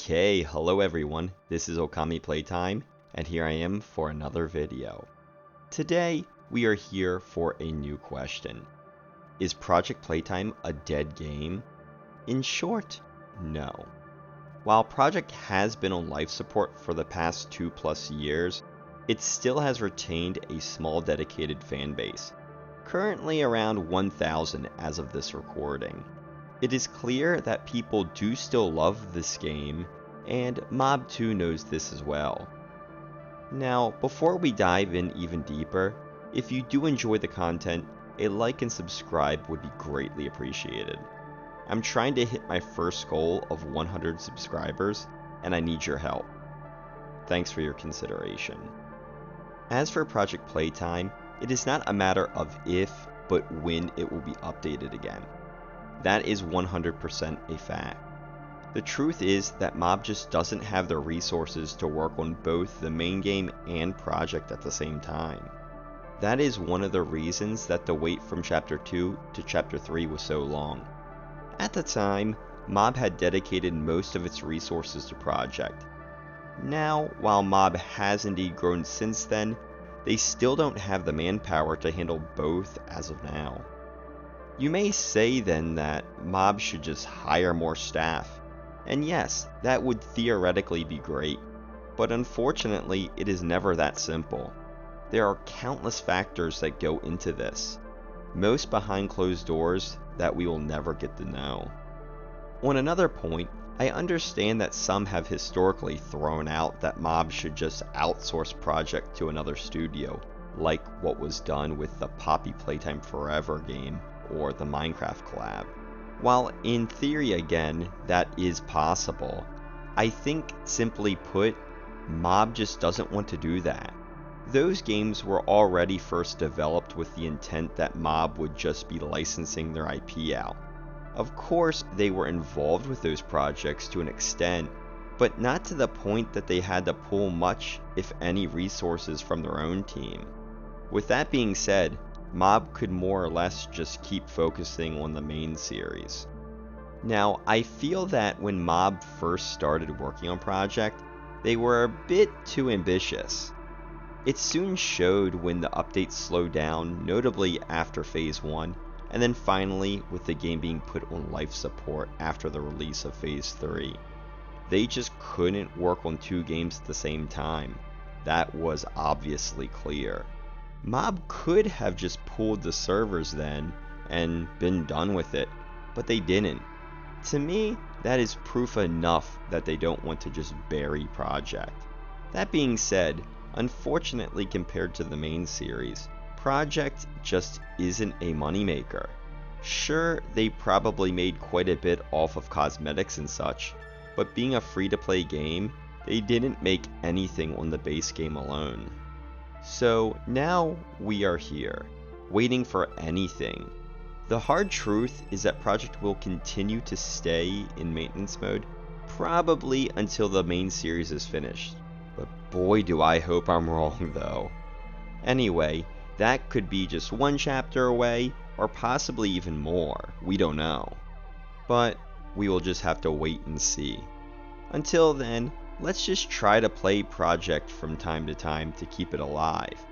Okay, hello everyone, this is Okami Playtime, and here I am for another video. Today, we are here for a new question. Is Project Playtime a dead game? In short, no. While Project has been on life support for the past 2+ years, it still has retained a small dedicated fan base, currently around 1,000 as of this recording. It is clear that people do still love this game, and Mob 2 knows this as well. Now, before we dive in even deeper, if you do enjoy the content, a like and subscribe would be greatly appreciated. I'm trying to hit my first goal of 100 subscribers, and I need your help. Thanks for your consideration. As for Project Playtime, it is not a matter of if, but when it will be updated again. That is 100% a fact. The truth is that Mob just doesn't have the resources to work on both the main game and Project at the same time. That is one of the reasons that the wait from Chapter 2 to Chapter 3 was so long. At the time, Mob had dedicated most of its resources to Project. Now, while Mob has indeed grown since then, they still don't have the manpower to handle both as of now. You may say then that Mob should just hire more staff, and yes, that would theoretically be great, but unfortunately it is never that simple. There are countless factors that go into this, most behind closed doors that we will never get to know. On another point, I understand that some have historically thrown out that Mob should just outsource Project to another studio, like what was done with the Poppy Playtime Forever game or the Minecraft collab. While in theory again, that is possible, I think simply put, Mob just doesn't want to do that. Those games were already first developed with the intent that Mob would just be licensing their IP out. Of course, they were involved with those projects to an extent, but not to the point that they had to pull much, if any, resources from their own team. With that being said, Mob could more or less just keep focusing on the main series. Now, I feel that when Mob first started working on Project, they were a bit too ambitious. It soon showed when the updates slowed down, notably after Phase 1, and then finally with the game being put on life support after the release of Phase 3. They just couldn't work on two games at the same time. That was obviously clear. Mob could have just pulled the servers then and been done with it, but they didn't. To me, that is proof enough that they don't want to just bury Project. That being said, unfortunately compared to the main series, Project just isn't a moneymaker. Sure, they probably made quite a bit off of cosmetics and such, but being a free-to-play game, they didn't make anything on the base game alone. So now we are here, waiting for anything. The hard truth is that Project will continue to stay in maintenance mode, probably until the main series is finished. But boy do I hope I'm wrong though. Anyway, that could be just one chapter away, or possibly even more, we don't know. But we will just have to wait and see. Until then, let's just try to play Project from time to time to keep it alive.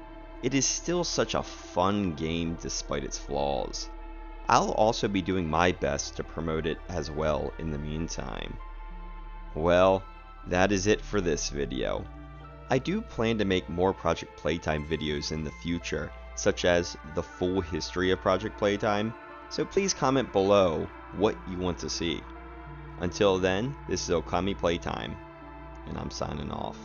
It is still such a fun game despite its flaws. I'll also be doing my best to promote it as well in the meantime. Well, that is it for this video. I do plan to make more Project Playtime videos in the future, such as the full history of Project Playtime, so please comment below what you want to see. Until then, this is Okami Playtime, and I'm signing off.